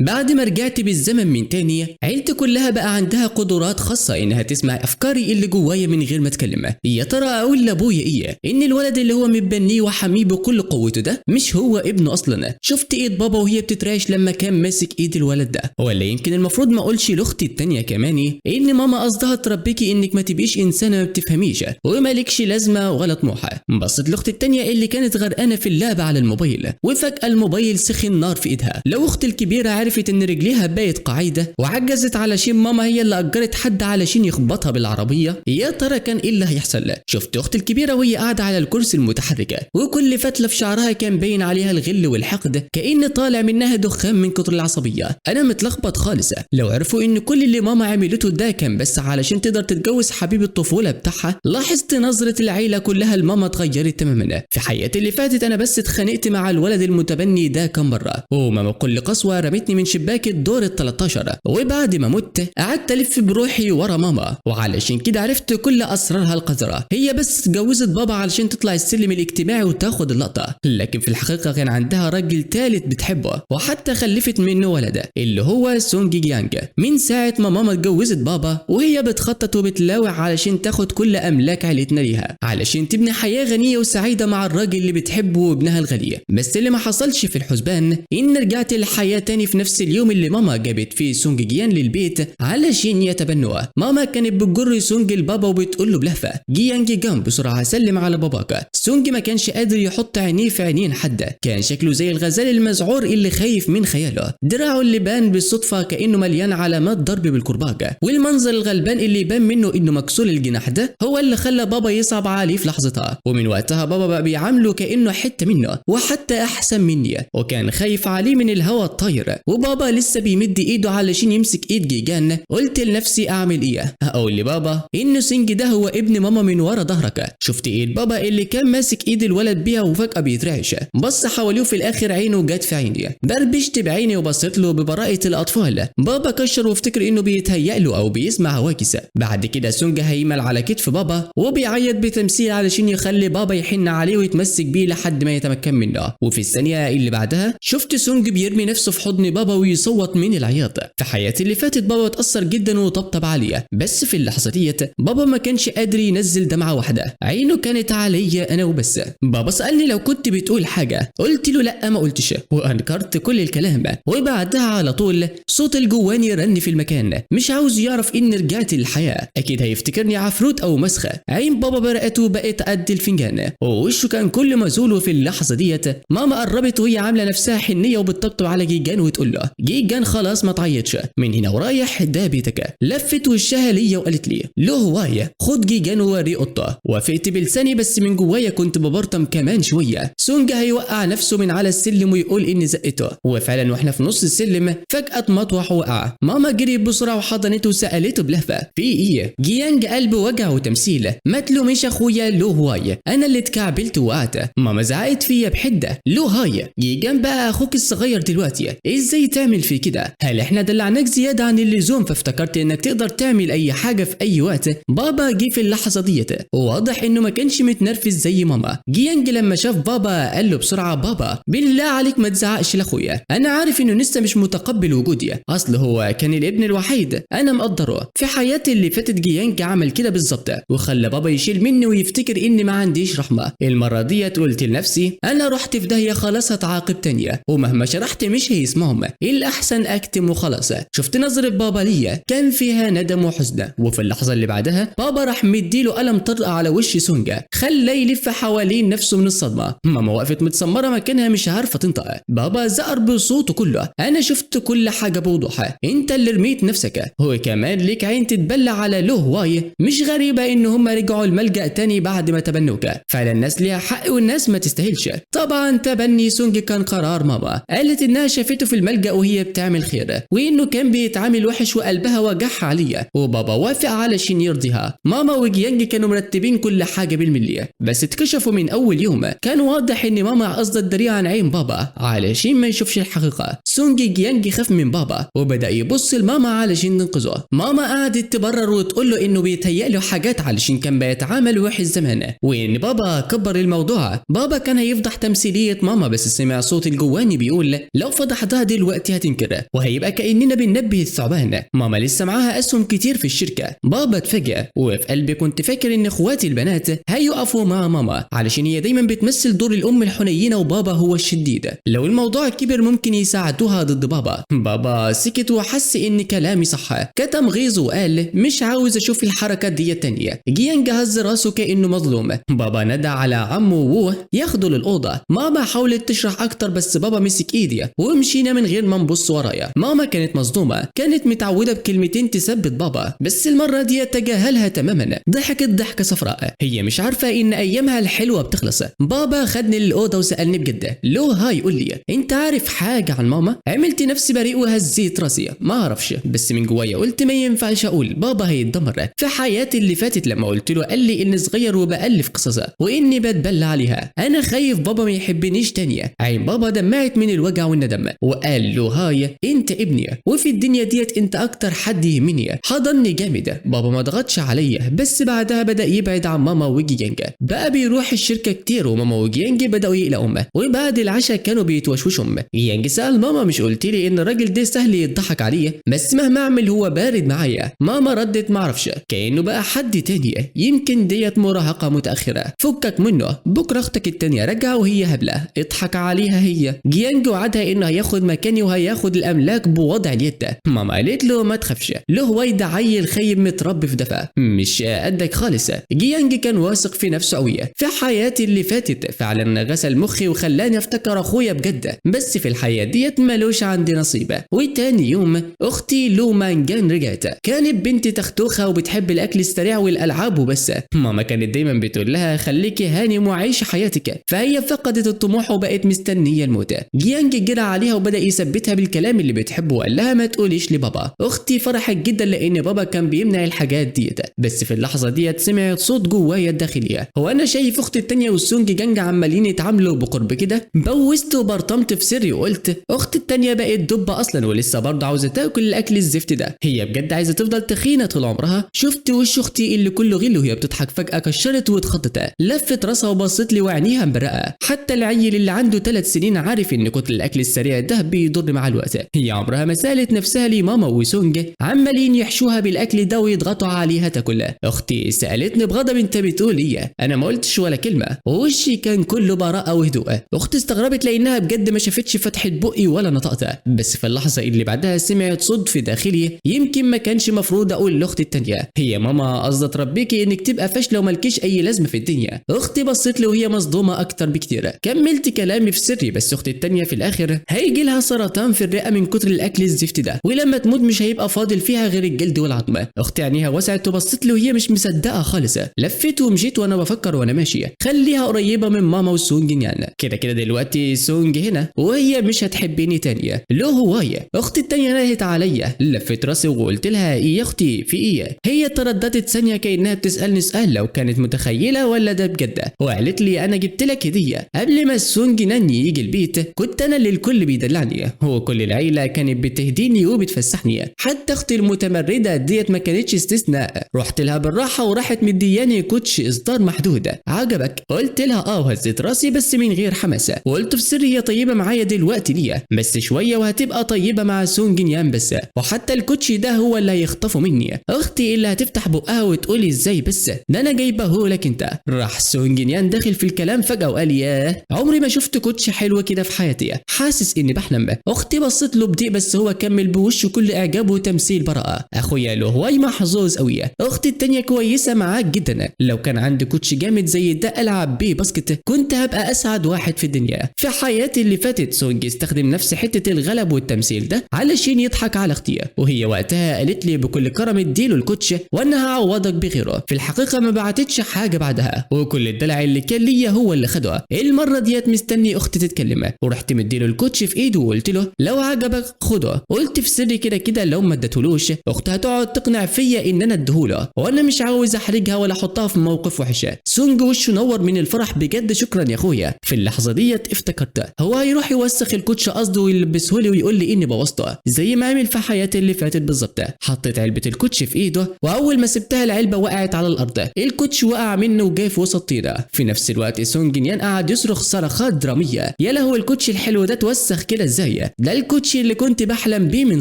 بعد ما رجعت بالزمن من تاني، عيلتي كلها بقى عندها قدرات خاصة انها تسمع افكاري اللي جوايا من غير ما اتكلم. يا ترى اقول لابويا ايه؟ ان الولد اللي هو متبنيه وحميه بكل قوته ده مش هو ابنه اصلا؟ شفت ايد بابا وهي بتترعش لما كان ماسك ايد الولد ده؟ ولا يمكن المفروض ما اقولش لاختي التانية كمان ان ماما قصدها تربيكي انك ما تبقيش انسانة ما بتفهميش ومالكش لازمة ولا طموحة. بصت لاختي التانية اللي كانت غرقانة في اللعب على الموبايل، وفجأة الموبايل سخن نار في ايدها. لو اختي الكبيرة عرفت ان رجليها بقت قاعدة وعجزت علشان ماما هي اللي اجرت حد علشان يخبطها بالعربية، يا ترى كان ايه اللي هيحصل؟ شفت اختي الكبيرة وهي قاعدة على الكرسي المتحركة، وكل فتلة في شعرها كان باين عليها الغل والحقد، كأن طالع منها دخان من كتر العصبية. انا متلخبط خالص. لو عرفوا ان كل اللي ماما عملته ده كان بس علشان تقدر تتجوز حبيب الطفولة بتاعها. لاحظت نظرة العيلة كلها لماما اتغيرت تماما. في حياتي اللي فاتت انا بس اتخانقت مع الولد المتبني ده كم مرة، وماما بكل قسوة رمتني من شباك الدور ال 13، وبعد ما مت قعدت الف بروحي ورا ماما، وعلشان كده عرفت كل اسرارها القذرة. هي بس اتجوزت بابا علشان تطلع السلم الاجتماعي وتاخد اللقطة، لكن في الحقيقة كان عندها راجل تالت بتحبه، وحتى خلفت منه ولد اللي هو سونج جيانج. من ساعة ما ماما اتجوزت بابا وهي بتخطط وبتلاوع علشان تاخد كل املاك عيلتنا ليها، علشان تبني حياة غنية وسعيدة مع الراجل اللي بتحبه وابنها الغالي. بس اللي ما حصلش في الحسبان ان رجعت الحياة تاني في نفس اليوم اللي ماما جابت فيه سونج جيان للبيت علشان يتبنوه. ماما كانت بتجر سونج لبابا وبتقول له بلهفة: جيانج جام بسرعة سلم على باباك. سونج ما كانش قادر يحط عينيه في عينين حد، كان شكله زي الغزال المذعور اللي خايف من خياله. دراعه اللي بان بالصدفة كأنه مليان علامات ضرب بالكرباج، والمنظر الغلبان اللي بان منه انه مكسور الجناح ده هو اللي خلى بابا يصعب عليه في لحظتها. ومن وقتها بابا بقى بيعامله كأنه حتة منه، وحتى احسن مني، وكان خايف عليه من الهوا الطاير. وبابا لسه بيمد ايده علشان يمسك ايد جيجان. قلت لنفسي اعمل ايه؟ اقول لبابا ان سينج ده هو ابن ماما من ورا ظهرك. شفت ايد بابا اللي كان ماسك ايد الولد بيها وفجأة بيترعش، بص حواليه في الاخر عينه جت في عيني. بربشت بعيني وبصيت له ببراءة الاطفال. بابا كشر وافتكر انه بيتهيأ له او بيسمع هواجس. بعد كده سونج هيمل على كتف بابا وبيعيط بتمثيل علشان يخلي بابا يحن عليه ويتمسك بيه لحد ما يتمكن منه. وفي الثانية اللي بعدها شفت سونج بيرمي نفسه في حضن بابا ويصوت من العياط. في حياتي اللي فاتت بابا اتأثر جدا وطبطب عليا، بس في اللحظة ديت بابا ما كانش قادر ينزل دمعة واحدة، عينه كانت عليا انا وبس. بابا سألني لو كنت بتقول حاجة، قلت له لا ما قلتش، وانكرت كل الكلام. وبعدها على طول صوت الجواني رن في المكان، مش عاوز يعرف ان رجعت للحياة، اكيد هيفتكرني عفروت او مسخة. عين بابا برقت وبقت قد الفنجان، ووشه كان كل مزول. في اللحظة ديت ماما قربت وهي عاملة نفسها حنية وبتطبطب على جيجان وتقول له: جيجان خلاص ما تعيطش، من هنا ورايح ده بيتك. لفت وشها ليا وقالت لي: له هواية، خد جيجان ووريه قطة. وافقت بلساني بس من جوايا كنت ببرطم كمان شوية. سونج هيوقع نفسه من على السلم ويقول اني زقته، وفعلا واحنا في نص السلم فجأة اتمطوح ووقع. ماما جريت بسرعة وحضنته وسألته بلهفة: في ايه؟ جيانج قلبه وجع وتمثيل. ما تلوميش اخويا، له هواية، انا اللي اتكعبلت ووقعت. ماما زعقت فيا بحدة: له هاي جيجان بقى اخوك الصغير دلوقتي، ازاي تعمل في كده؟ هل احنا دلعناك زيادة عن اللزوم فافتكرت انك تقدر تعمل اي حاجة في اي وقت؟ بابا جه في اللحظة ديت وواضح انه ما كانش متنرفز زي ماما. جيانج لما شاف بابا قال له بسرعة: بابا بالله عليك ما تزعقش لاخويا، انا عارف انه لسه مش متقبل وجودي، اصل هو كان الابن الوحيد انا مقدره. في حياتي اللي فاتت جيانج عمل كده بالظبط، وخلى بابا يشيل مني ويفتكر اني ما عنديش رحمة. المرة ديت قلت لنفسي انا رحت في داهية خلاص هتعاقب تانية، ومهما شرحت مش هيسمعهم، الاحسن اكتم وخلاص. شفت نظرة بابا ليا كان فيها ندم وحزن، وفي اللحظة اللي بعدها بابا راح مديله قلم طرقة على وش سونج خلاه يلف حوالين نفسه من الصدمة. ماما وقفت متسمرة مكانها مش عارفة تنطق. بابا زقر بصوته كله: انا شفت كل حاجة بوضوح، انت اللي رميت نفسك، هو كمان ليك عين تتبلع على له هواي. مش غريبة ان هم رجعوا الملجأ تاني بعد ما تبنوك، فعلا الناس ليها حق والناس ما تستاهلش. طبعا تبني سونج كان قرار ماما، قالت انها شافته في الملجأ وهي بتعمل خير، وانه كان بيتعامل وحش وقلبها وجعها عليا، وبابا وافق علشان يرضيها. ماما وجيانج كانوا مرتبين كل حاجة بالملي، بس اتكشفوا من اول يوم. كان واضح ان ماما قصدت تداريها عن عين بابا علشان ما يشوفش الحقيقة. سونج جيانج خاف من بابا وبدأ يبص لماما علشان تنقذه. ماما قعدت تبرر وتقول له انه بيتهيأ له حاجات علشان كان بيتعامل وحش زمان، وان بابا كبر الموضوع. بابا كان هيفضح تمثيلية ماما، بس سمع صوت الجواني بيقول: لو فضحتها دلوقتي دلوقتي هتنكر، وهيبقى كأننا بننبه الثعبان. ماما لسه معاها اسهم كتير في الشركة. بابا اتفاجئ، وفي قلبي كنت فاكر ان اخواتي البنات هيقفوا مع ماما علشان هي دايما بتمثل دور الام الحنينة وبابا هو الشديد. لو الموضوع كبر ممكن يساعدوها ضد بابا. بابا سكت وحس ان كلامي صح، كتم غيظه وقال مش عاوز اشوف الحركات دي تانية. جيانج هز راسه كأنه مظلوم. بابا ندى على عمه ووه ياخده للأوضة. ماما حاولت تشرح اكتر بس بابا مسك ايدي ومشينا من غير ما نبص ورايا. ماما كانت مصدومة، كانت متعودة بكلمتين تثبت بابا، بس المرة دي تجاهلها تماما. ضحكت ضحكة صفراء، هي مش عارفة ان ايامها الحلوة بتخلص. بابا خدني للأوضة وسألني بجد، لو هاي قول لي انت عارف حاجة عن ماما؟ عملت نفسي بريء وهزيت راسي، ما اعرفش، بس من جوايا قلت ما ينفعش اقول، بابا هيتدمر. في حياتي اللي فاتت لما قلت له قال لي اني صغير وبألف قصصها واني بتبلى عليها. انا خايف بابا ما يحبنيش تانية. عين بابا دمعت من الوجع والندم وقال له هاي انت ابني وفي الدنيا ديت انت اكتر حد يهمني. حضني جامد. بابا ما ضغطش عليا، بس بعدها بدا يبعد عن ماما وجيانج، بقى بيروح الشركه كتير، وماما وجيانج بداوا يقلقوا. وبعد العشاء كانوا بيتوشوشوا. جيانج سال ماما مش قلت لي ان الراجل ده سهل يضحك عليه، بس مهما اعمل هو بارد معايا. ماما ردت معرفش، كانه بقى حد تاني، يمكن ديت مراهقه متاخره، فكك منه، بكره اختك التانيه راجعه وهي هبله، اضحك عليها هي. جيانج وعدها انه هياخد مكاني وهياخد الاملاك بوضع اليد. ماما قالت له ما تخافش، له وايد عيل خيب متربي في دفا، مش قدك خالص. جيانج كان واثق في نفسه قوي. في حياتي اللي فاتت فعلا غسل مخي وخلاني افتكر اخويا بجد، بس في الحياه ديت مالوش عندي نصيب. وتاني يوم اختي لو مانجان رجعت، كانت بنتي تختوخه وبتحب الاكل السريع والالعاب وبس. ماما كانت دايما بتقول لها خليكي هانم وعيش حياتك، فهي فقدت الطموح وبقت مستنيه الموت. جيانج جرى عليها وبدا يثبتها بالكلام اللي بتحبه وقال لها ما تقوليش لبابا. اختي فرحت جدا لان بابا كان بيمنع الحاجات ديت، بس في اللحظه ديت سمعت صوت جوايا الداخليه، هو انا شايف اختي التانيه والسونج جانج عمالين يتعاملوا بقرب كده. بوست وبرطمت في سري وقلت اختي التانيه بقت دبه اصلا ولسه برضه عاوزه تاكل الاكل الزفت ده، هي بجد عايزه تفضل تخينه طول عمرها. شفت وش اختي اللي كله غل وهي بتضحك، فجاه كشرت واتخضت، لفت راسها وبصت لي وعينيها مبرقه. حتى العيل اللي عنده 3 سنين عارف ان كتر الاكل السريع ده بيضر مع الوقت. هي عمرها ما سالت نفسها ليه ماما وسونج عمالين يحشوها بالاكل ده ويضغطوا عليها تاكل. اختي سالتني بغضب انت بتقول ايه؟ انا ما قلتش ولا كلمه، ووشي كان كله براءه وهدوء. اختي استغربت لانها بجد ما شافتش فتحه بقي ولا نطقت، بس في اللحظه اللي بعدها سمعت صوت في داخلي يمكن ما كانش مفروض اقول لاختي التانيه، هي ماما قصدت تربيكي انك تبقى فاشله ومالكيش اي لازمه في الدنيا. اختي بصت لي وهي مصدومه اكتر بكتير. كملت كلامي في سري، بس اختي التانيه في الاخر هيجي لها سرطان في الرئه من كتر الاكل الزفت ده، ولما تموت مش هيبقى فاضل فيها غير الجلد والعظم. اختي عينيها وسعت وبصت لي وهي مش مصدقه خالص. لفيت ومشيت وانا بفكر وانا ماشيه خليها قريبه من ماما وسونج نيان، كده كده دلوقتي سونج هنا وهي مش هتحبني تانية. له هوايه. اختي التانيه نهت عليا، لفيت راسي وقلت لها ايه يا اختي في ايه؟ هي ترددت ثانيه كانها بتسالني سؤال لو كانت متخيله ولا ده بجد، وقالت لي انا جبت لك هديه قبل ما سونج نان يجي البيت، كنت انا اللي الكل بيدلعني، هو كل العيله كانت بتهديني وبتفسحني، حتى اختي المتمرده ديت ما كانتش استثناء. رحت لها بالراحه وراحت مدياني كوتش اصدار محدود. عجبك؟ قلت لها وهزت راسي بس من غير حماسه، وقلت في سري هي طيبه معايا دلوقتي ليا، بس شويه وهتبقى طيبه مع سونج نيان بس، وحتى الكوتش ده هو اللي هيخطفه مني. اختي اللي هتفتح بقها وتقولي ازاي بس ده انا جايبه لك انت. راح سونج نيان داخل في الكلام فجاه وقال ياه عمري ما شفت كوتش حلوه كده في حياتي، حاسس اني بحلم. اختي بصت له بضيق بس هو كمل بوشه كل اعجاب وتمثيل براءه. اخويا له هواي محظوظ قوي، اختي التانيه كويسه معاك جدا، لو كان عندي كوتش جامد زي ده العب بيه باسكت كنت هبقى اسعد واحد في الدنيا. في حياتي اللي فاتت سونج استخدم نفس حته الغلب والتمثيل ده علشان يضحك على اختي، وهي وقتها قالت لي بكل كرم اديله الكوتش وانا هعوضك بغيره. في الحقيقه ما بعتتش حاجه بعدها، وكل الدلع اللي كان ليا هو اللي خده. المره ديت مستني اختي تتكلم، ورحت مديله الكوتش في ايده وقلت له لو عجبك خده. قلت في سري كده كده لو ما اديتهولوش اختها هتقعد تقنع فيا ان انا اديهوله، وانا مش عاوز احرجها ولا احطها في موقف وحش. سونج وشه نور من الفرح بجد، شكرا يا اخويا. في اللحظه ديت افتكرت هو هيروح يوسخ الكوتش قصده ويلبسه لي ويقول لي اني بوظته زي ما عمل في حياتي اللي فاتت بالظبط. حطيت علبه الكوتش في ايده، واول ما سبتها العلبه وقعت على الارض، الكوتش وقع منه وجاي في وسط طينه. في نفس الوقت سونج نيان قعد يصرخ صرخات دراميه، يا لهوي الكوتش الحلو ده اتوسخ كده ازاي؟ ليا، ده الكوتشي اللي كنت بحلم بيه من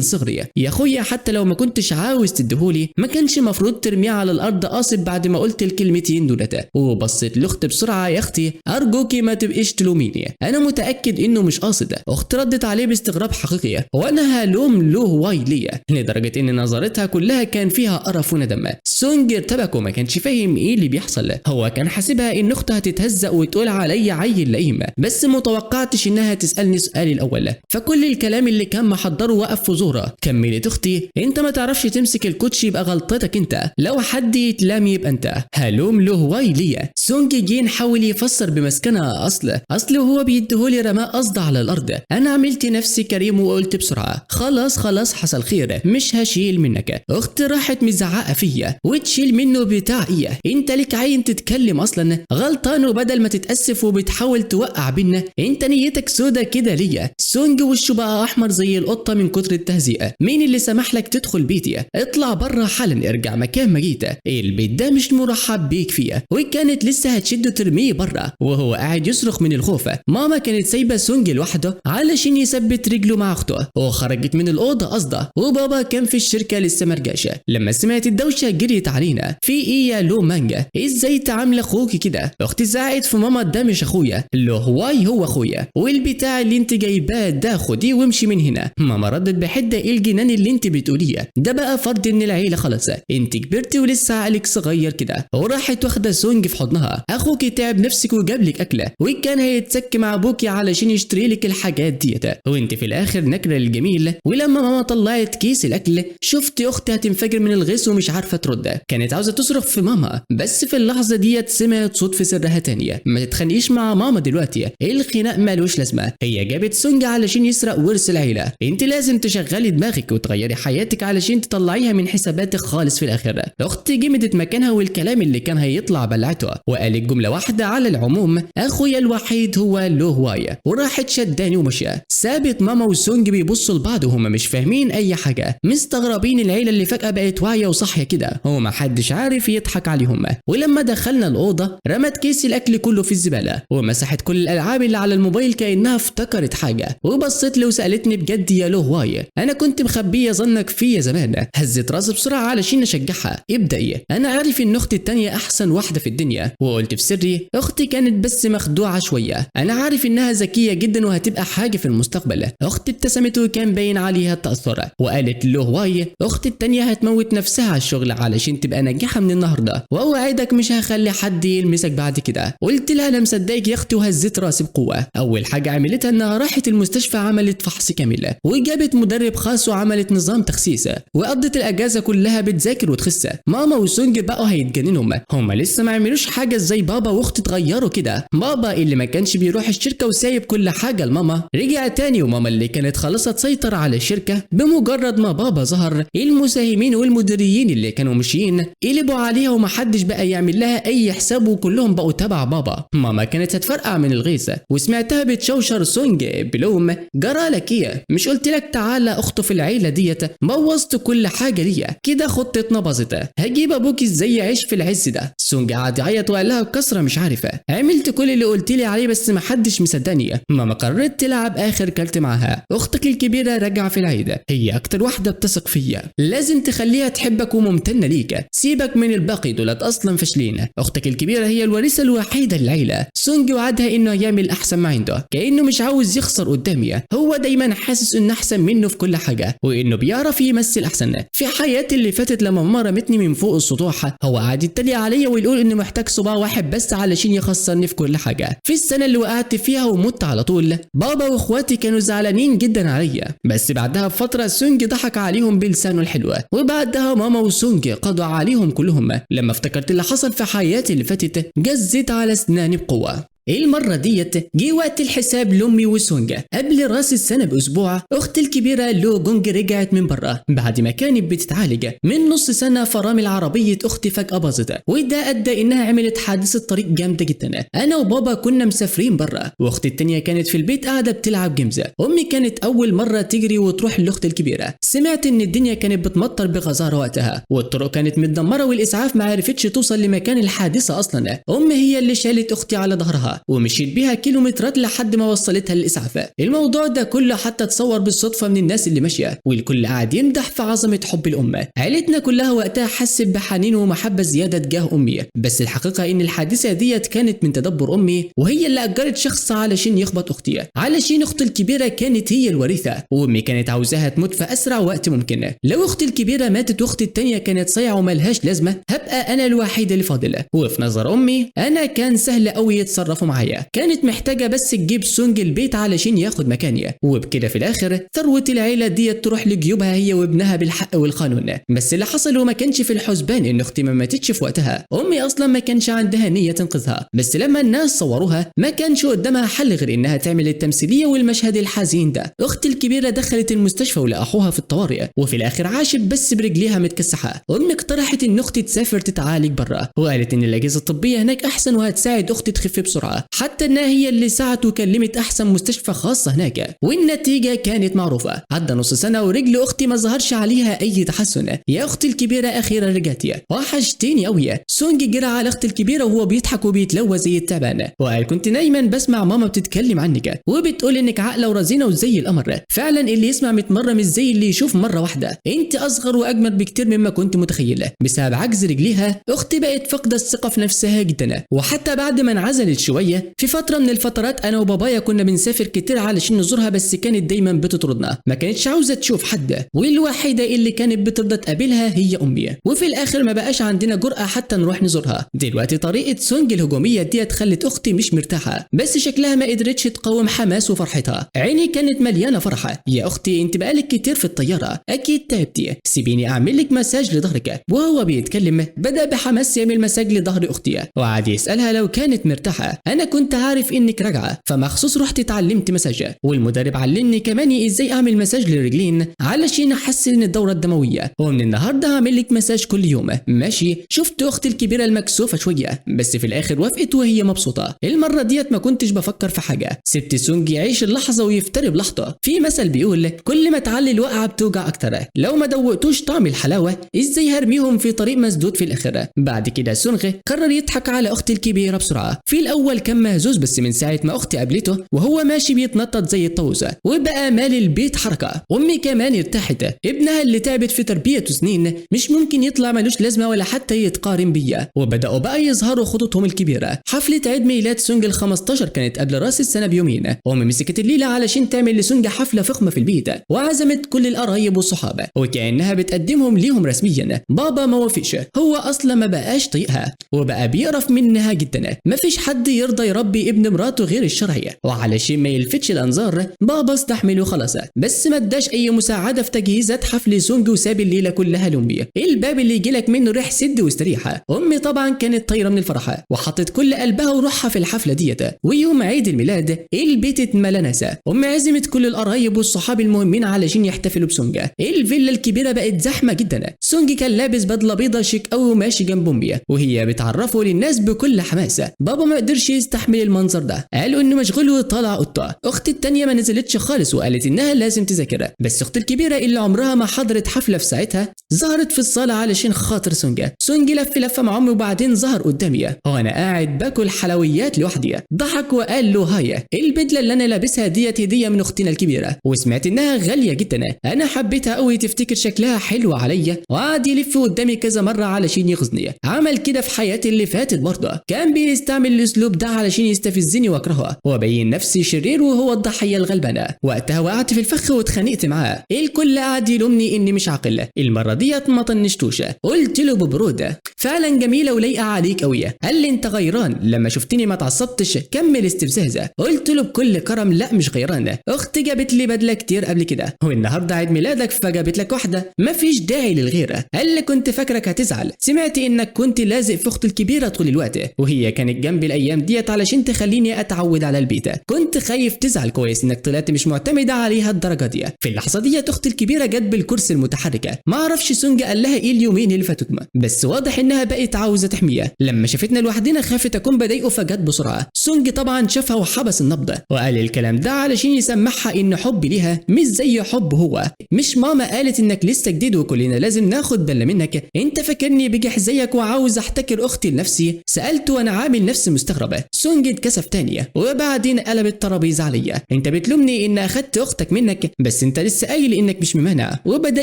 صغري يا اخويا، حتى لو ما كنتش عاوز تديهولي ما كانش مفروض ترميه على الارض قاصد بعد ما قلت الكلمتين دولت. وبصيت لاختي بسرعه، يا اختي ارجوكي ما تبقيش تلوميني، انا متاكد انه مش قاصد. اختي ردت عليه باستغراب حقيقي، وانا هلوم له واي ليا، لدرجه ان نظرتها كلها كان فيها قرف وندم. سونج ارتبك وما كانش فاهم ايه اللي بيحصل. هو كان حاسبها ان اختها هتتهزق وتقول عليا عيل لئيم، بس متوقعتش انها تسالني سؤالي الاول، فكل الكلام اللي كان محضره وقف في زوره. كملت اختي، انت ما تعرفش تمسك الكوتشي يبقى غلطتك انت، لو حد يتلام يبقى انت، هلوم له واي ليا. سونج جين حاول يفسر بمسكنها، اصل وهو بيديهولي رماه قصد على الارض، انا عملت نفسي كريم وقلت بسرعه خلاص حصل خير مش هشيل منك. اختي راحت مزعقه فيا، وتشيل منه بتاع ايه؟ انت لك عين تتكلم اصلا؟ غلطان، وبدل ما تتاسف وبتحاول توقع بينا انت نيتك سودا كده ليا. سونج وشه بقى احمر زي القطه من كتر التهزيئه. مين اللي سمح لك تدخل بيتي؟ اطلع بره حالا، ارجع مكان ما جيت، البيت ده مش مرحب بيك فيه. وكانت لسه هتشده ترميه بره وهو قاعد يصرخ من الخوف. ماما كانت سايبه سونج لوحده علشان يثبت رجله مع اخته، وخرجت من الاوضه قصده، وبابا كان في الشركه لسه مرجعش. لما سمعت الدوشه جريت علينا، في ايه يا لو مانجا؟ ازاي تعامل اخوكي كده؟ اختي زعقت في ماما، ده مش اخويا. له هواي هو اخويا، والبتاع اللي انت جايباه ده خديه وامشي من هنا. ماما ردت بحده، ايه الجنان اللي انت بتقوليه ده؟ بقى فرض ان العيله خلاص، انت كبرتي ولسه عقلك صغير كده. وراحت واخده سونج في حضنها، اخوكي تعب نفسك وجاب لك اكله، وكان هيتسك مع ابوكي علشان يشتري لك الحاجات ديت، وانت في الاخر نكره الجميل. ولما ماما طلعت كيس الاكل شفتي اختي هتنفجر من الغيظ ومش عارفه ترد، كانت عاوزه تصرخ في ماما، بس في اللحظه ديت سمعت صوت في سرها تانية. ما تتخانقيش مع ماما دلوقتي، الخناق مالوش لازمه، هي جابت سونج علشان يسرق ورث العيله، انت لازم تشغلي دماغك وتغيري حياتك علشان تطلعيها من حساباتك خالص في الاخر. اختي جمدت مكانها، والكلام اللي كان هيطلع بلعته، وقالت جمله واحده على العموم، اخويا الوحيد هو له هوايه، وراحت شداني ومشى. سابت ماما وسونج بيبصوا لبعض وهما مش فاهمين اي حاجه، مستغربين العيله اللي فجاه بقت واعيه وصاحيه كده، وما حدش عارف يضحك عليهم. ولما دخلنا الاوضه رمت كيس الاكل كله في الزباله، ومسحت كل الالعاب اللي على الموبايل كانها افتكرت حاجه، وبصت لي وسالتني بجد يا له هوايه، انا كنت مخبيه ظنك فيا زمان. هزت راسي بسرعه علشان اشجعها، ابدأي، انا عارف ان اختي التانيه احسن واحده في الدنيا. وقلت في سري، اختي كانت بس مخدوعه شويه، انا عارف انها ذكيه جدا وهتبقى حاجه في المستقبل. اختي ابتسمت وكان باين عليها التاثر، وقالت له هواي، اختي التانيه هتموت نفسها على الشغل علشان تبقى ناجحه من النهارده، واوعدك مش هخلي حد يلمسك بعد كده. قلت لها انا مصدقك يا اختي، وهزت راسي بقوه. اول حاجه عملتها انها راحت المستشفى، عملت فحص كامل، وجابت مدرب خاص وعملت نظام تخسيس، وقضت الاجازه كلها بتذاكر وتخس. ماما وسونج بقوا هيتجننوا، هما لسه ما عملوش حاجه زي بابا واختي اتغيروا كده. بابا اللي ما كانش بيروح الشركه وسايب كل حاجه لماما رجع تاني، وماما اللي كانت خلاص تسيطر على الشركه بمجرد ما بابا ظهر، المساهمين والمديرين اللي كانوا ماشيين قلبوا عليها ومحدش بقى يعمل لها اي حساب، وكلهم بقوا تبع بابا. ماما كانت هتفرقع من الغيظ، وسمعتها بتشوشر سونج بلوم، جرالك ايه؟ مش قلت لك تعالى اخطف العيله ديت؟ بوظت كل حاجه ليا كده، خطتنا باظت، هجيب ابوك ازاي يعيش في العز ده؟ سونج قعد يعيط وقال لها بكسره مش عارفه، عملت كل اللي قلت لي عليه بس ما حدش مصدقني. ماما قررت تلعب اخر كارت معاها، اختك الكبيره راجعه في العيد، هي اكتر واحده بتثق فيا، لازم تخليها تحبك وممتنه ليك، سيبك من الباقي دولت اصلا فاشلين، اختك الكبيره هي الوريثه الوحيده للعيله. سونج وعدها انه يعمل احسن ما عنده، كانه مش عاوز يخسر قدامي، هو دايما حاسس انه احسن منه في كل حاجه، وانه بيعرف يمثل احسن. في حياتي اللي فاتت لما ماما رمتني من فوق السطوح، هو قاعد يتريق عليا ويقول انه محتاج صباع واحد بس علشان يخسرني في كل حاجه. في السنه اللي وقعت فيها ومت على طول، بابا واخواتي كانوا زعلانين جدا عليا، بس بعدها بفتره سونج ضحك عليهم بلسانه الحلو، وبعدها ماما وسونج قضوا عليهم كلهم. لما افتكرت اللي حصل في حياتي اللي فاتت جزيت على اسناني بقوه. المرة ديت جه وقت الحساب لأمي وسونج. قبل راس السنة بأسبوع أختي الكبيرة لو جونج رجعت من برا بعد ما كانت بتتعالج من نص سنة. فرامل عربية أختي فجأة باظت، وده أدى إنها عملت حادثة طريق جامدة جدا. أنا وبابا كنا مسافرين برا، وأختي التانية كانت في البيت قاعدة بتلعب جيمز. أمي كانت أول مرة تجري وتروح لأختي الكبيرة. سمعت إن الدنيا كانت بتمطر بغزارة وقتها، والطرق كانت متدمرة، والإسعاف ما عرفتش توصل لمكان الحادثة أصلا. أمي هي اللي شالت أختي على ظهرها بسرعه ومشيت بيها كيلومترات لحد ما وصلتها للاسعاف. الموضوع ده كله حتى اتصور بالصدفه من الناس اللي ماشيه، والكل قاعد يمدح في عظمه حب الام. عيلتنا كلها وقتها حست بحنين ومحبه زياده تجاه امي، بس الحقيقه ان الحادثه ديت كانت من تدبر امي، وهي اللي اجرت شخص علشان يخبط اختي، علشان اختي الكبيره كانت هي الوريثه، وامي كانت عاوزاها تموت في اسرع وقت ممكن. لو اختي الكبيره ماتت واختي الثانيه كانت صايعه وملهاش لازمه، هبقى انا الوحيد اللي فاضل. وفي نظر امي انا كان سهل قوي يتصرفوا معايا، كانت محتاجه بس تجيب سونج البيت علشان ياخد مكاني، وبكده في الاخر ثروه العيله ديت تروح لجيوبها هي وابنها بالحق والقانون. بس اللي حصل وما كانش في الحسبان ان اختي ما ماتتش في وقتها، امي اصلا ما كانش عندها نيه تنقذها، بس لما الناس صوروها ما كانش قدامها حل غير انها تعمل التمثيليه والمشهد الحزين ده. اختي الكبيره دخلت المستشفى ولقحوها في الطوارئ، وفي الاخر عاشت بس برجليها متكسحه. امي اقترحت ان اختي تسافر تتعالج برا، وقالت ان الاجهزه الطبيه هناك احسن وهتساعد اختي تخف بسرعه، حتى انها هي اللي ساعدت وكلمت احسن مستشفى خاصه هناك، والنتيجه كانت معروفه. عدى نص سنه ورجل اختي ما ظهرش عليها اي تحسن. يا اختي الكبيره اخيرا رجعتي، وحشتيني قوي. سونج جرى على اختي الكبيره وهو بيضحك وبيتلوى زي التعبان، وقال كنت دايما بسمع ماما بتتكلم عنك وبتقول انك عاقله ورزينه وزي القمر، فعلا اللي يسمع 100 مره مش زي اللي يشوف مره واحده، انت اصغر واجمد بكتير مما كنت متخيله. بسبب عجز رجليها اختي بقت فاقده الثقه في نفسها جدا، وحتى بعد ما انعزلت شويه في فتره من الفترات انا وبابايا كنا بنسافر كتير علشان نزورها، بس كانت دايما بتطردنا، ما كانتش عاوزه تشوف حد، والوحيده اللي كانت بترضى تقابلها هي امي. وفي الاخر ما بقاش عندنا جرأه حتى نروح نزورها. دلوقتي طريقه سونج الهجوميه ديت خلت اختي مش مرتاحه، بس شكلها ما قدرتش تقاوم حماس وفرحتها. عيني كانت مليانه فرحه. يا اختي انت بقالك كتير في الطياره، اكيد تعبتي، سيبيني اعمل لك مساج لظهرك. وهو بيتكلم بدا بحماس يعمل مساج لظهر اختي، وقعد يسالها لو كانت مرتاحه. انا كنت عارف انك راجعه فمخصوص رحت اتعلمت مساج، والمدرب علمني كمان ازاي اعمل مساج للرجلين علشان احسن الدوره الدمويه، ومن النهارده هعمل لك مساج كل يوم ماشي. شفت اختي الكبيره المكسوفه شويه، بس في الاخر وافقت وهي مبسوطه. المره ديت ما كنتش بفكر في حاجه، سبت سونج يعيش اللحظه ويفتري بلحظه. في مثل بيقول كل ما تعلي الوقعه بتوجع اكتر، لو ما دوقتوش طعم الحلاوه ازاي هرميهم في طريق مسدود في الاخر. بعد كده سونغ قرر يضحك على اختي الكبيره بسرعه. في الاول كان مهزوز، بس من ساعه ما اختي قابلته وهو ماشي بيتنطط زي الطاووسه وبقى مال البيت حركه. امي كمان ارتاحت، ابنها اللي تعبت في تربيته سنين مش ممكن يطلع ملوش لازمه ولا حتى يتقارن بيا. وبداوا بقى يظهروا خطوطهم الكبيره. حفله عيد ميلاد سونج ال15 كانت قبل راس السنه بيومين، امي مسكت الليله علشان تعمل لسونج حفله فخمه في البيت، وعزمت كل القرايب والصحابه وكانها بتقدمهم ليهم رسميا. بابا ما وافقش، هو اصلا ما بقاش طيقها وبقى بيقرف منها جدا. ما فيش حد يرضى يربي ابن مراته غير الشرعيه، وعلشان ما يلفتش الانظار بابا استحمل وخلاص، بس ما اداش اي مساعده في تجهيزات حفل سونج وساب الليله كلها لامي. الباب اللي يجيلك منه ريح سد واستريحه. امي طبعا كانت طايره من الفرحه وحطت كل قلبها وروحها في الحفله ديت. ويوم عيد الميلاد البيت اتملى ناسا. امي عزمت كل القرايب والصحاب المهمين علشان يحتفلوا بسونج. الفيلا الكبيره بقت زحمه جدا. سونج كان لابس بدله بيضه شيك قوي وماشي جنب امي وهي بتعرفه للناس بكل حماسه. بابا ما قدرش يستحمل المنظر ده، قالوا انه مشغول وطالع قطه. اختي التانيه ما نزلتش خالص وقالت انها لازم تذاكر، بس اختي الكبيره اللي عمرها ما حضرت حفله في ساعتها ظهرت في الصاله علشان خاطر سونج. سونج لف لفه مع امي وبعدين ظهر قدامي وانا قاعد باكل حلويات لوحدي. ضحك وقال له هاي البدله اللي انا لابسها ديت هديه من اختنا الكبيره، وسمعت انها غاليه جدا، انا حبيتها قوي تفتكر شكلها حلو عليا. وقعد يلف قدامي كذا مره علشان يغزني. عمل كده في حياتي اللي فاتت برضه، كان بيستعمل الاسلوب ده علشان يستفزني واكرهه وابين نفسي شرير وهو الضحيه الغلبانه. وقتها وقعت في الفخ واتخانقت معاه. الكل قعد يلومني اني مش عاقل. المره ديت ما طنشتوش، قلت له ببروده فعلا جميله ولايقه عليك قوي. قال لي انت غيران، لما شفتني ما اتعصبتش كمل استفزازه. قلت له بكل كرم لا مش غيران، اختي جابت لي بدله كتير قبل كده والنهارده عيد ميلادك فجابت لك واحده، مفيش داعي للغيره. قال لي كنت فاكرك هتزعل، سمعت انك كنت لازق في اختي الكبيره طول الوقت وهي كانت جنبي الايام ديت علشان تخليني اتعود على البيت، كنت خايف تزعل. كويس انك طلعت مش معتمده عليها الدرجه دي. في اللحظه ديت اختي الكبيره جت بالكرسي المتحركه، ما اعرفش معرفش سونج قال لها ايه اليومين اللي فاتوا، بس واضح انها بقت عاوزه تحميها. لما شافتنا لوحدنا خافت اكون بضايقه فجت بسرعه. سونج طبعا شافها وحبس النبض وقال الكلام ده علشان يسمعها ان حبي ليها مش زي حب هو. مش ماما قالت انك لسه جديد وكلنا لازم ناخد بالنا منك؟ انت فاكرني بجح زيك وعاوز احتكر اختي لنفسي؟ سالته وانا عامل نفسي مستغربه. سونج اتكسف تانية وبعدين قلب الترابيزه عليا. انت بتلومني ان اخدت اختك منك، بس انت لسه قايل انك مش ممانع. وبدا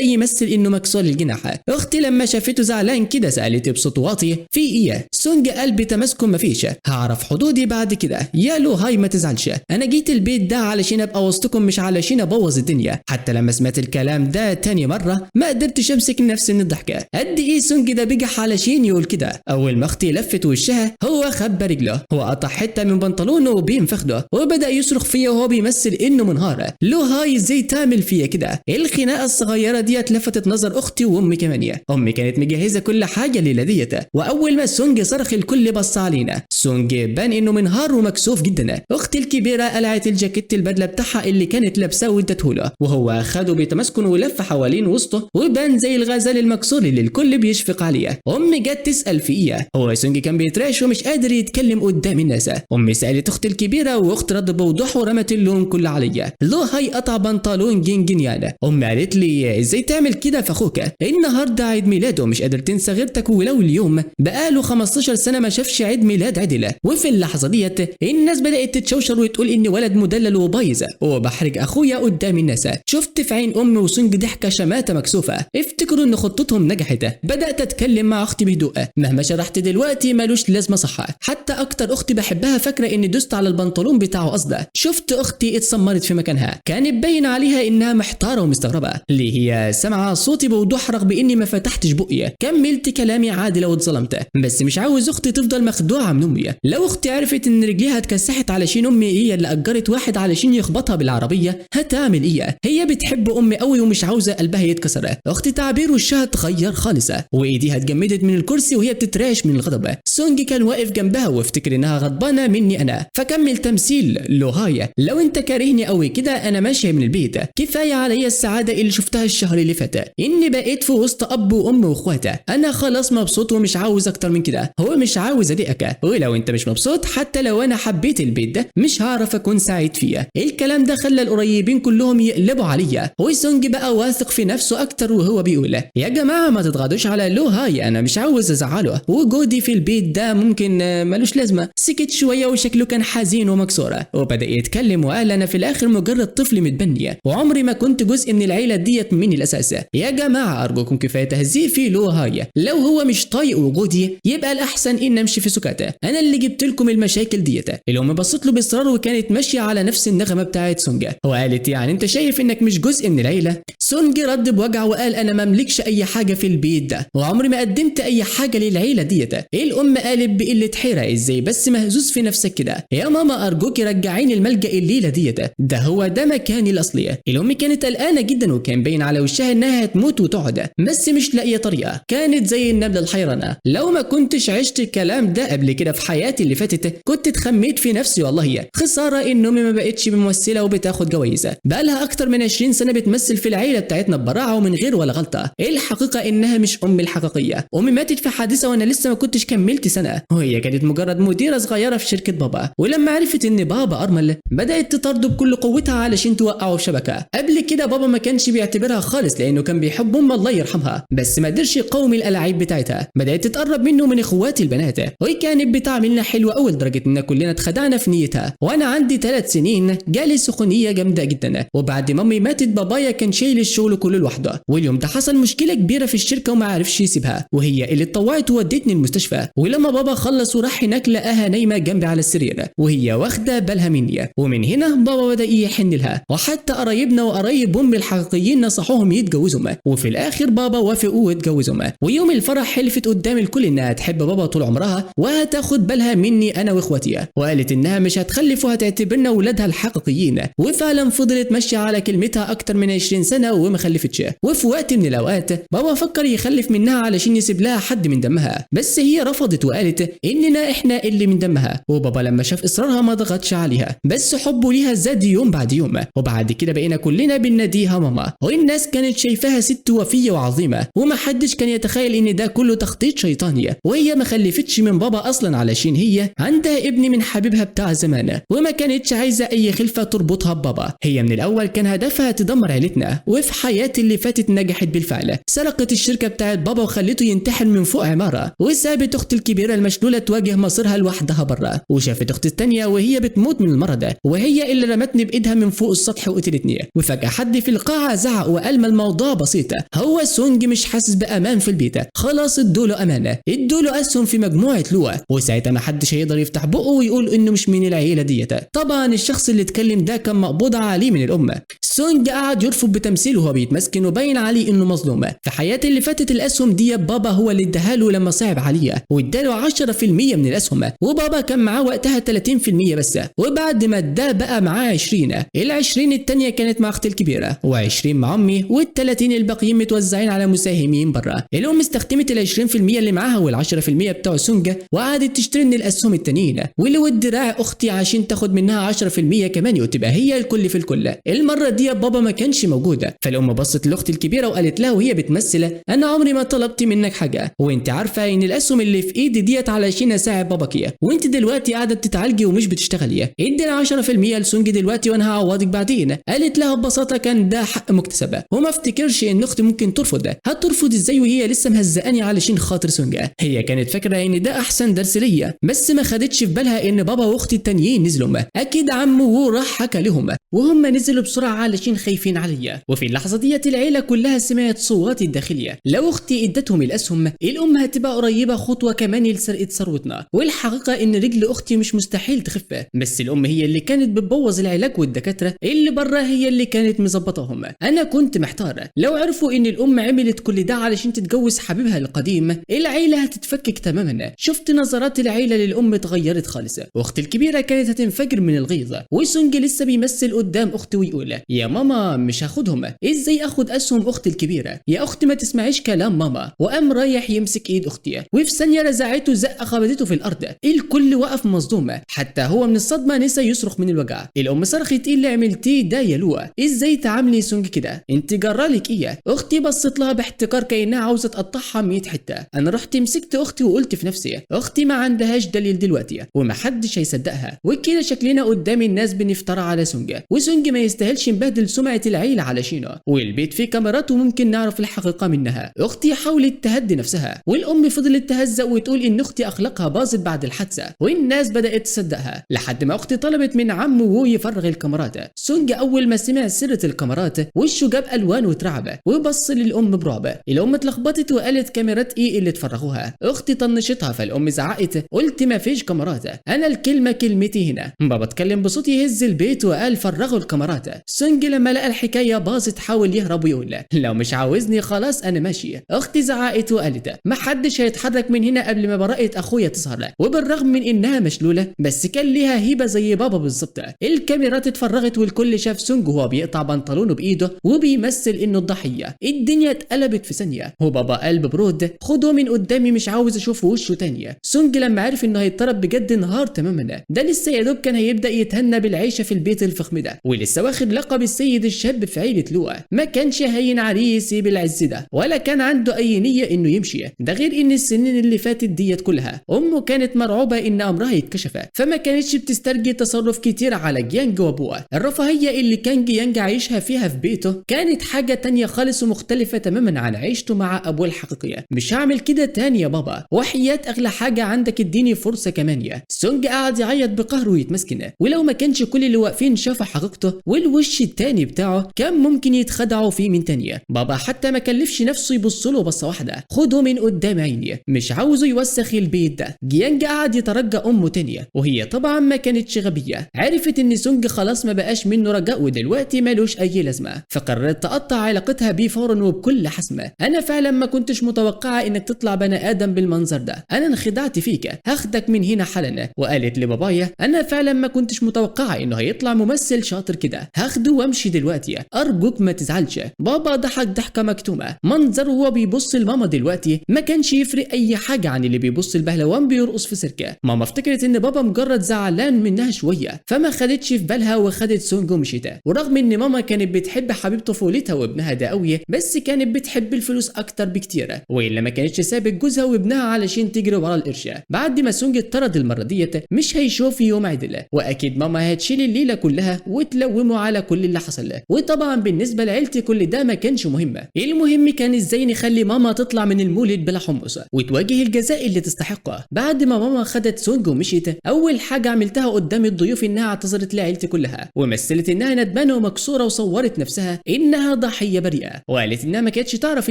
يمثل انه مكسور الجناح. اختي لما شافته زعلان كده سالت بصوت واطي في ايه؟ سونج قال بتماسكن مفيش، هعرف حدودي بعد كده. يا لو هاي ما تزعلش، انا جيت البيت ده علشان ابقى وسطكم مش علشان ابوظ الدنيا. حتى لما سمعت الكلام ده تاني مره ما قدرتش امسك نفسي من الضحكه. قد ايه سونج ده بجح علشان يقول كده. اول ما اختي لفت وشها هو خبى رجله وقطع حته من بنطلونه وبين فخده وبدا يصرخ فيا وهو بيمثل انه منهار. لو هاي ازاي تعمل فيا كده؟ الخناقه الصغيره ديت لفتت نظر اختي وامي كمان. امي كانت مجهزه كل حاجه الليله ديت، واول ما سونج صرخ الكل بص علينا. سونج بان انه منهار ومكسوف جدا. اختي الكبيره قلعت الجاكيت البدله بتاعها اللي كانت لابساه وادته له، وهو خده بتمسكن ولف حوالين وسطه وبان زي الغزال المكسور اللي الكل بيشفق عليه. امي جت تسال في ايه. هو سونج كان بيتراش ومش قادر يتكلم قدام الناس. امي سالت اختي الكبيره واخت رد بوضوح ورمت اللون كله عليا. لو هاي قطع بنطلون جنجنيان. امي قالت لي ازاي تعمل كده في اخوك؟ النهارده عيد ميلاده ومش قادر تنسى غيرتك، ولو اليوم بقاله 15 سنه ما شافش عيد ميلاد عدل. وفي اللحظه ديت الناس بدات تتشوشر وتقول اني ولد مدلل وبايظ وبحرج اخويا قدام الناس. شفت في عين امي وسونج ضحكه شماته مكسوفه. افتكروا ان خطتهم نجحت. بدات اتكلم مع اختي بهدوء. مهما شرحت دلوقتي مالوش لازمه صح. حتى اكتر اختي بحبها فاكره اني دوست على البنطلون بتاعه قصده. شفت اختي اتسمرت في مكانها، كان باين عليها انها محتاره ومستغربه ليه هي سامعه صوتي بوضوح رغم اني ما فتحتش بقي. كملت كلامي عادي لو اتظلمت، بس مش عاوز اختي تفضل مخدوعه من امي. لو اختي عرفت ان رجليها اتكسحت علشان امي هي اللي اجرت واحد علشان يخبطها بالعربيه هتعمل ايه؟ هي بتحب امي قوي ومش عاوزه قلبها يتكسر. اختي تعبير وشها اتغير خالص وايديها اتجمدت من الكرسي وهي بتتراش من الغضب. سونج كان واقف جنبها وافتكر انها غضبانه مني انا، فكمل تمثيل. لو هاي لو انت كارهني قوي كده انا ماشيه من البيت. كفايه عليا السعاده اللي شفتها الشهر اللي فات، اني بقيت في وسط اب وام واخواته. انا خلاص مبسوط ومش عاوز اكتر من كده. هو مش عاوز اضايقك، ولو انت مش مبسوط حتى لو انا حبيت البيت ده مش هعرف اكون سعيد فيه. الكلام ده خلى القريبين كلهم يقلبوا عليا، وسونج بقى واثق في نفسه اكتر وهو بيقول يا جماعه ما تتغاضوش على لو هاي، انا مش عاوز ازعله وجودي في البيت ده ممكن ملوش لازمه. سكت شويه وشكله كان حزين ومكسور وبدا يتكلم وقال انا في الاخر مجرد طفل متبني وعمري ما كنت جزء من العيله ديت من الاساس. يا جماعه ارجوكم كفايه تهزيء في لو هاي. لو هو مش طايق وجودي يبقى الاحسن ان امشي في سكاته. انا اللي جبت لكم المشاكل ديت. الام بصت له باصرار وكانت ماشيه على نفس النغمه بتاعت سونج وقالت يعني انت شايف انك مش جزء من العيله؟ سونج رد بوجع وقال انا ما املكش اي حاجه في البيت ده وعمري ما قدمت اي حاجه للعيله ديت. الام قالت بقله حيره ازاي بس مهزوز في نفسك كده؟ يا ماما ارجوكي رجعيني الملجا الليله ديت، ده هو ده مكاني الاصلي. الام كانت قلقانه جدا وكان باين على وشها انها هتموت وتقعد بس مش لاقيه طريقه. كانت زي النمله الحيرانه. لو ما كنتش عشت الكلام ده قبل كده في حياتي اللي فاتت كنت اتخميت في نفسي والله. خساره ان امي ما بقتش ممثله وبتاخد جوائز. بقالها اكتر من 20 سنه بتمثل في العيله بتاعتنا ببراعه ومن غير ولا غلطه. الحقيقه انها مش امي الحقيقيه. امي ماتت في حادثه وانا لسه ما كنتش كملت سنه، وهي كانت مجرد مديره صغيره في شركه بابا. ولما عرفت ان بابا ارمل بدات تطرده بكل قوتها علشان توقعه في شبكه. قبل كده بابا ما كانش بيعتبرها خالص لانه كان بيحب ام الله يرحمها، بس ما قدرش يقاوم الالاعيب بتاعتها. بدات تتقرب منه من اخواتي البنات وهي كانت بتعاملنا حلوه قوي لدرجه ان كلنا اتخدعنا في نيتها. وانا عندي 3 سنين جالي سخونيه جامده جدا، وبعد ما امي ماتت بابايا كان شايل الشغل كله لوحده. واليوم ده حصل مشكله كبيره في الشركه وما عرفش يسيبها، وهي اللي اتطوعت وودتني المستشفى. ولما بابا خلص وراح هناك لقاها نايمه جنبي على السرير وهي واخده بالها مني. ومن هنا بابا بدا يحن لها، وحتى قرايبنا وقرايب امي الحقيقيين نصحوهم يتجوزوا، وفي الاخر بابا وافقوا واتجوزوا. ويوم الفرح حلفت قدام الكل انها تحب بابا طول عمرها وهتاخد بالها مني انا واخواتي، وقالت انها مش هتخلف وهتعتبرنا ولادها الحقيقيين. وفعلا فضلت ماشيه على كلمتها اكتر من 20 سنه وما خلفتش. وفي وقت من الاوقات بابا فكر يخلف منها علشان يسيب لها حد من دمها، بس هي رفضت وقالت اننا احنا اللي من دمها. وبابا لما شاف اصرارها ما ضغطش عليها، بس حبه ليها زاد يوم بعد يوم. وبعد كده بقينا كلنا بنناديها ماما، والناس كانت شايفاها ست وفيه وفية وعظيمة، ومحدش كان يتخيل ان ده كله تخطيط شيطاني، وهي ما خلفتش من بابا اصلا علشان هي عندها ابن من حبيبها بتاع زمان، وما كانتش عايزة اي خلفة تربطها ببابا. هي من الاول كان هدفها تدمر عيلتنا، وفي حياتي اللي فاتت نجحت بالفعل. سرقت الشركة بتاعت بابا وخلته ينتحر من فوق عمارة، وسابت اختي الكبيرة المشلولة تواجه مصيرها لوحدها برا، وشافت اختي التانية وهي بتموت من المرض، وهي اللي رمتني بايدها من فوق السطح وقتلتني. وفجأة حد في القاعة زعق وقال ما الموضوع بسيط، هو سونج مش حاسس بامان في البيت، خلاص ادوله امانة، ادوله اسهم في مجموعة لوا، وساعتها ما حدش هيقدر يفتح بقه ويقول انه مش من العيلة ديت. طبعا الشخص اللي اتكلم ده كان مقبوض عليه من الامة. سونج قعد يرفض بتمثيله وهو بيتمسكن وباين عليه انه مظلوم. في حياته اللي فاتت الاسهم دي بابا هو اللي اداها له لما صعب عليه، واداله 10% من الاسهم، وبابا كان معاه وقتها 30% بس، وبعد ما اداه بقى معاه 20. ال20 التانية كانت مع اختي الكبيرة، و20 مع امي، وال30 الباقيين متوزعين على مساهمين برا. الام استخدمت ال20% اللي معاها وال10% بتوع سونج، وقعدت تشتري من الاسهم التانيين، ولو دراع اختي عشان تاخد منها 10% كمان وتبقى هي الكل في الكل. المرة دي بابا ما كانش موجودة، فالام بصت لاختي الكبيرة وقالت لها وهي بتمثل انا عمري ما طلبت منك حاجة، وانت عارفة ان الاسهم اللي في ايدي ديت علشان اساعد باباكي، وانت دلوقتي قاعدة بتتعالجي ومش بتشتغلي، ادي 10% لسونج دلوقتي وانا هعوضك بعدين. قالت لها ببساطة كان ده حق مكتسب، وما افتكرش ان اختي ممكن ترفض. هترفض ازاي وهي لسه مهزقاني علشان خاطر سونج؟ هي كانت فاكرة ان ده احسن درس ليا، بس ما خدتش في بالها ان بابا واختي التانيين نزلوا، اكيد عمو راح حكى لهم، وهم نزلوا بسرعة علشان خايفين عليا. وفي اللحظة ديت العيلة كلها سمعت صوات الداخلية، لو اختي ادتهم الاسهم الام هتبقى قريبة خطوة كمان لسرقة ثروتنا. والحقيقة ان رجل اختي مش مستحيل تخف، بس الام هي اللي كانت بتبوظ العلاج، والدكاترة اللي بره هي اللي كانت مظبطاهم. انا كنت محتار، لو عرفوا ان الام عملت كل ده علشان تتجوز حبيبها القديم العيلة هتتفكك تماما. شفت نظرات العيلة للام اتغيرت خالص، واختي الكبيرة كانت هتنفجر من الغيظ، وسونج لسه بيمثل قدام اختي ويقول يا ماما مش هاخدهم، ازاي اخد اسهم اختي الكبيرة؟ يا اختي ما تسمعيش كلام ماما. وقام رايح يمسك ايد اختي، وفي ثانية رزعته زقة خبطته في الارض. الكل وقف مصدوم، حتى هو من الصدمة نسى يصرخ من الوجع. الام صرخت ايه اللي عملتيه ده يا لوا؟ ازاي تعاملي سونج كده؟ انت جرالك ايه؟ اختي بصت لها باحتقار كانها عاوزة تقطعها 100 حتة. انا رحت مسكت اختي وقلت في نفسي اختي ما عندهاش دليل دلوقتي ومحدش هيصدقها، وكده شكلنا قدام الناس بنفترى على سونج، وسونج ما يستاهلش نبهدل سمعة العيلة علشانه، والبيت فيه كاميرات وممكن نعرف الحقيقة منها. اختي حاولت تهدي نفسها، والام فضلت تهزق وتقول ان اختي اخلاقها باظت بعد الحادثة، والناس بدأت تصدقها لحد ما اختي طلبت من عمه وهو يفرغ الكاميرات. سونج اول ما سمع سيرة الكاميرات وشه جاب الوان واترعب، وبص للام برعب. الام اتلخبطت وقالت كاميرات ايه اللي تفرغوها؟ اختي طنشتها، فالام زعقت قلت ما فيش كاميرات، انا الكلمة كلمتي هنا. بابا اتكلم بصوت يهز البيت وقال فرغوا الكاميرات. سونج لما لقى الحكاية باظت حاول يهرب ويقول لو مش عاوزني خلاص انا ماشي. اختي زعقت وقالت ما حدش هيتحرك من هنا قبل ما براءة اخويا تظهر، وبالرغم من انها مشلولة بس كان ليها هيبة زي بابا بالظبط. الكاميرات اتفرغت والكل شاف سونج وهو بيقطع بنطلونه بايده وبيمثل انه الضحية. الدنيا اتقلبت في ثانية، وبابا قال ببرود خدوه من قدامي مش عاوز اشوف وشه تانية. سونج لما عرف انه هيتطرب بجد انهار تماما، ده لسه يا دوب كان هيبدا يتهنى بالعيشه في البيت الفخم ده، ولسه واخد لقب السيد الشاب في عيله لوا. ما كانش هين عليه يسيب العز ده، ولا كان عنده اي نيه انه يمشي. ده غير ان السنين اللي فاتت ديت كلها امه كانت مرعوبه ان امرها يتكشف، فما كانتش بتسترجي تصرف كتير على جيانج وابوه. الرفاهيه اللي كان جيانج عايشها فيها في بيته كانت حاجه تانية خالص ومختلفه تماما عن عيشته مع ابوه الحقيقيه. مش هعمل كده تاني يا بابا، وحياة اغلى حاجه عندك اديني فرصه كمان يا. سونج قعد يعيط بقهر ويتمسكن، ولو ما كانش كل اللي واقفين شافوا حقيقته والوش التاني بتاعه كان ممكن يتخدعوا فيه من تانية. بابا حتى ما كلفش نفسه يبص له بصه واحده، خده من قدام عيني مش عاوزه يوسخ البيت ده. جيانج قعد يترجى امه تانية، وهي طبعا ما كانتش غبيه، عرفت ان سونج خلاص ما بقاش منه رجاء ودلوقتي مالوش اي لازمه، فقررت تقطع علاقتها بيه فورا وبكل حسمه. انا فعلا ما كنتش متوقعه انك تطلع بني ادم بالمنظر ده، انا انخدعت فيك، هاخدك من هنا حالا. وقالت لبابايا انا فعلا ما كنتش متوقعه انه هيطلع ممثل شاطر كده، هاخده وامشي دلوقتي، ارجوك ما تزعلش. بابا ضحك ضحكه مكتومه، منظر وهو بيبص لماما دلوقتي ما كانش يفرق اي حاجه عن اللي بيبص البهلوان بيرقص في سيركه. ماما افتكرت ان بابا مجرد زعلان منها شويه فما خدتش في بالها وخدت سونج ومشيت. ورغم ان ماما كانت بتحب حبيب طفولتها وابنها ده قوي، بس كانت بتحب الفلوس اكتر بكتير، والا ما كانتش سابت جوزها وابنها علشان تجري ورا القرش. بعد ما سونج اتطرد المره ديت مش هيشوف يوم عدل، واكيد ماما هتشيل الليله كلها وتلومه على كل اللي حصل له. وطبعا بالنسبه لعيلتي كل ده ما كانش مهم، المهم كان ازاي نخلي ماما تطلع من المولد بلا حمص وتواجه الجزاء اللي تستحقه. بعد ما ماما خدت سونج ومشيت، اول حاجه عملتها قدام الضيوف انها اعتذرت لعيلتي كلها ومثلت انها ندمانه ومكسوره وصورت نفسها انها ضحيه بريئه، وقالت انها ما كانتش تعرف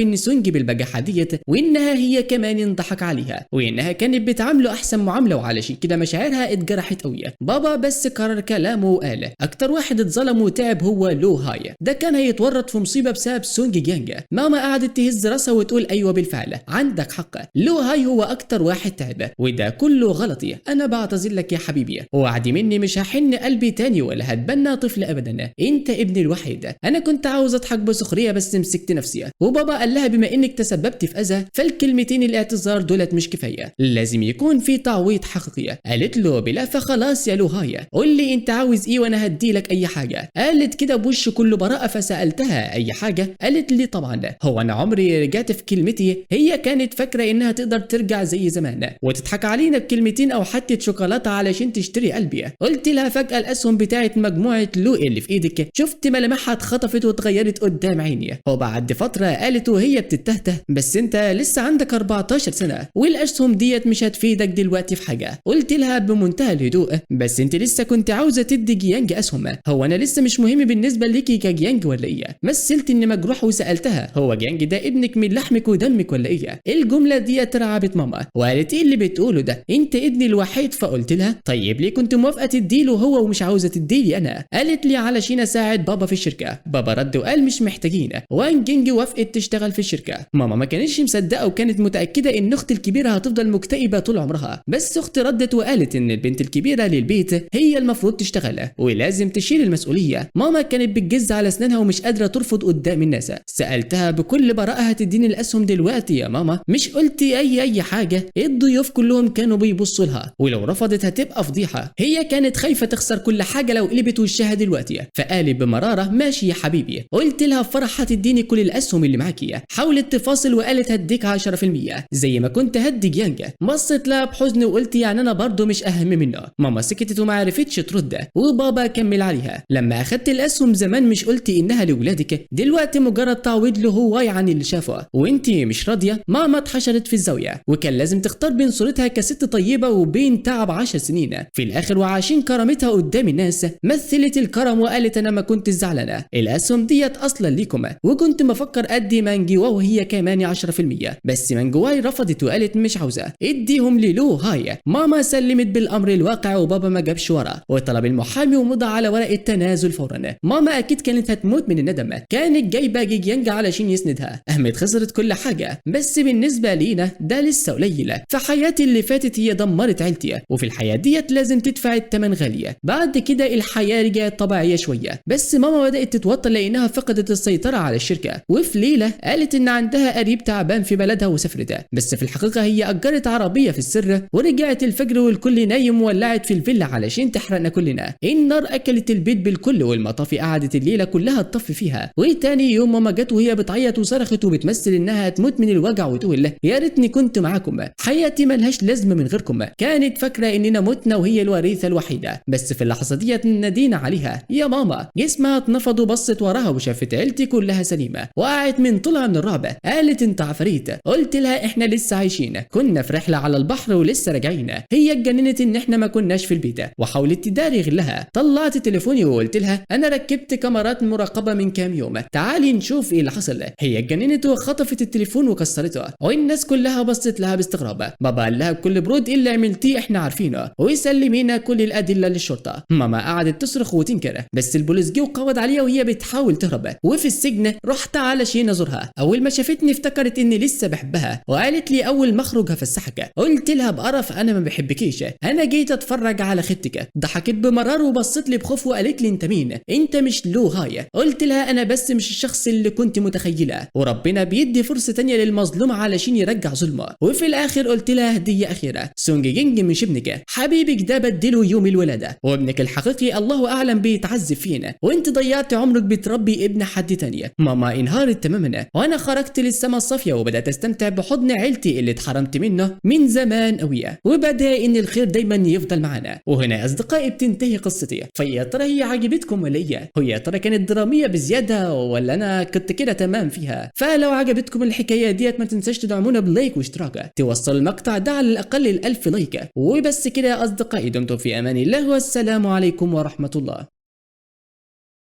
ان سونج بالبجاحه ديت، وانها هي كمان انضحك عليها، وانها كانت بتعامله احسن معامله وعلشان كده مشاعرها اتجرحت قوي. بابا بس كرر كلامه وقال اكتر واحد اتظلم وتعب هو لو هاي، ده كان هيتورط في مصيبه بسبب سونج جيانج. ماما قعدت تهز راسها وتقول ايوه بالفعل عندك حق، لو هاي هو اكتر واحد تعب وده كله غلطي، انا بعتذر لك يا حبيبي، وعدي مني مش هحن قلبي تاني ولا هتبنى طفل ابدا، انت ابني الوحيد. انا كنت عاوز اضحك بسخريه بس مسكت نفسي. وبابا قال لها بما انك تسببت في اذى فالكلمتين الاعتذار دولت مش كفايه، لازم يكون في تعويض حقيقي. قالت له بلا فخلاص يا لوهاي قول لي انت عاوز ايه وانا هدي لك اي حاجه. قالت كده بوش كله براءه، فسالتها اي حاجه؟ قالت لي طبعا هو انا عمري رجعت في كلمتي، هي كانت فاكره انها تقدر ترجع زي زمان وتضحك علينا بكلمتين او حتى شوكولاته علشان تشتري قلبي. قلت لها فجاه الاسهم بتاعت مجموعه لو اللي في ايدك شفت ملامحها اتخطفت واتغيرت قدام عيني. وبعد فتره قالت وهي بتتهته بس انت لسه عندك 14 سنه والاسهم ديت مش هتفيدك دلوقتي في حاجه. قلت لها بمنتهى الهدوء بس انت لسه كنت عاوزه تدي جيانج اسهم، هو انا لسه مش مهم بالنسبه ليكي كجيانج ولا ايه؟ مثلت اني مجروح وسالتها هو جيانج ده ابنك من لحمك ودمك ولا ايه؟ الجمله ديت رعبت ماما وقالت ايه اللي بتقوله ده، انت ابني الوحيد. فقلت لها طيب ليه كنت موافقه تديله هو ومش عاوزه تديلي انا؟ قالت لي علشان اساعد بابا في الشركه. بابا رد وقال مش محتاجين، وان جينج وافقت تشتغل في الشركه. ماما ما كانتش مصدقه وكانت متاكده ان اختي الكبيره هتفضل مكتئبه طول عمرها، بس اختي ردت وقالت ان البنت الكبيره للبيت هي المفروض تشتغل ولازم تشيل المسؤوليه. ماما كانت بتجز على اسنانها ومش قادره ترفض قدام الناس. سالتها بكل براءه هتديني الاسهم دلوقتي يا ماما؟ مش قلتي اي حاجه؟ الضيوف كلهم كانوا بيبصوا لها ولو رفضت هتبقى فضيحه، هي كانت خايفه تخسر كل حاجه لو قلبت وشها دلوقتي. فقالت بمراره ماشي يا حبيبي. قلت لها فرح هتديني كل الاسهم اللي معاكي. حاولت تفاصل وقالت هديك 10% زي ما كنت هدي جيانج. بصت لها بحزن وقلت يعني انا برضه مش اهم منه. ماما سكتت وما عرفتش ترد وبابا كمل عليها لما اخدت الاسهم زمان مش قلتي انها لاولادك؟ دلوقتي مجرد تعويض له هو عن اللي شافه وانتي مش راضيه. ماما اتحشرت في الزاويه وكان لازم تختار بين صورتها كست طيبه وبين تعب 10 سنين في الاخر، وعشان كرامتها قدام الناس مثلت الكرم وقالت انا ما كنت زعلانه، الاسهم ديت اصلا ليكم وكنت مفكر ادي مانجوا وهي كمان 10%، بس مانجواي رفضت وقالت مش عاوزه اديهم للو هاي. ماما سلمت بالامر الواقع وبابا ما جابش ورا وطلب المحامي ومضى على ورق التنازل فورا. ماما اكيد كانت هتموت من الندم، كانت جايبه جيجيانج علشان يسندها. احمد خسرت كل حاجه بس بالنسبه لينا ده لسه قليل، فحياتي اللي فاتت هي دمرت عيلتي وفي الحياه ديت لازم تدفع الثمن غاليه. بعد كده الحياه رجعت طبيعيه شويه، بس ماما بدات تتوتر لانها فقدت السيطره على الشركه. وفي ليله قالت ان عندها قريب تعبان في بلدها وسافرت، بس في الحقيقه هي اجرت عربيه في السر ورجعت الفجر والكل نايم وولعت في الفيلا علشان تحرقنا كلنا. النار اكلت البيت بالكل والمطافي قعدت الليله كلها تطفي فيها. وتاني يوم ماما جت وهي بتعيط وصرخت وبتمثل انها هتموت من الوجع وتقول يا ريتني كنت معاكم، حياتي ملهاش لازمه من غيركم. كانت فاكره اننا متنا وهي الوريثه الوحيده، بس في اللحظه ديت نادينا عليها يا ماما. جسمها اتنفض وبصت وراها وشافت عيلتي كلها سليمه وقعت من طلع من الرعب. قالت انت عفريت. قلت لها احنا لسه عايشين، كنا في رحله على البحر ولسه راجعين. هي اتجننت ان احنا ما كناش في البيت وحاولت تداري غلها. طلعت تليفوني وقلت لها انا ركبت كاميرات مراقبه من كام يوم، تعالي نشوف ايه اللي حصل. هي اتجننت وخطفت التليفون وكسرته والناس كلها بصت لها باستغراب. بابا قال لها بكل برود ايه اللي عملتيه احنا عارفينه ويسلمينا كل الادله للشرطه. ماما قعدت تصرخ وتنكر بس البوليس جه وقبض عليها وهي بتحاول تهرب. وفي السجن رحت علشان ازورها، اول ما شافتني افتكرت اني لسه بحبها وقالت لي اول ما اخرج هفسحك. قلت لها بقرف انا ما بحبكيش، انا جيت اتفرج على خدتك. ضحكت بمرار وبصت لي بخوف وقالت لي انت مين؟ انت مش له غايه. قلت لها انا بس مش الشخص اللي كنت متخيله، وربنا بيدي فرصه تانية للمظلوم علشان يرجع ظلمه. وفي الاخر قلت لها هديه اخيره، سونج جينج مش ابنك، حبيبك ده بدله يوم الولاده، وابنك الحقيقي الله اعلم بيتعذب فينا، وانت ضيعت عمرك بتربي ابن حد تانية. ماما انهارت تماما، وانا خرجت للسما الصافيه وبدات استمتع بحضن عيلتي اللي اتحرمت منه من زمان قوي، وبدا ان الخير دايما يفضل معانا. وهنا يا اصدقائي بتنتهي قصتي. فيا ترى هي عجبتكم ولا ايه؟ ويا ترى كانت دراميه بزياده ولا انا كنت كده تمام فيها؟ فلو عجبتكم الحكايه ديت ما تنساش تدعمونا بلايك واشتراك، توصل المقطع ده على الاقل ال1000 لايك. وبس كده يا اصدقائي، دمتم في امان الله والسلام عليكم ورحمه الله.